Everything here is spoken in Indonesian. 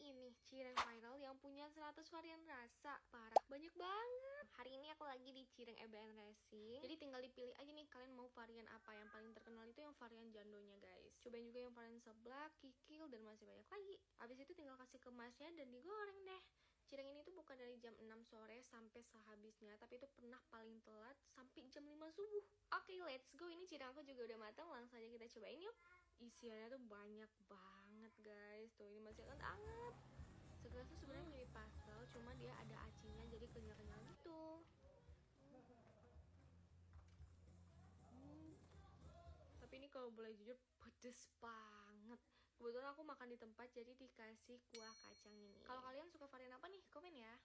ini cireng viral yang punya 100 varian rasa. Parah, banyak banget. Hari ini aku lagi di Cireng EBN Racing. Jadi tinggal dipilih aja nih kalian mau varian apa. Yang paling terkenal itu yang varian jandonya guys. Cobain juga yang varian seblak, kikil, dan masih banyak lagi. Abis itu tinggal kasih kemasnya dan digoreng deh. Cireng ini tuh buka dari jam 6 sore sampai sehabisnya, tapi itu pernah paling telat sampai jam 5 subuh. Oke, let's go. Ini cireng aku juga udah matang, langsung aja kita cobain yuk. Isiannya tuh banyak banget guys. Tuh ini masih hangat. Segelas tuh sebenarnya mirip pastel, cuma dia ada acinya jadi kenyal-kenyal gitu. Tapi ini kalau boleh jujur pedes banget. Kebetulan aku makan di tempat jadi dikasih kuah kacang ini. Kalau kalian suka varian apa nih? Komen ya.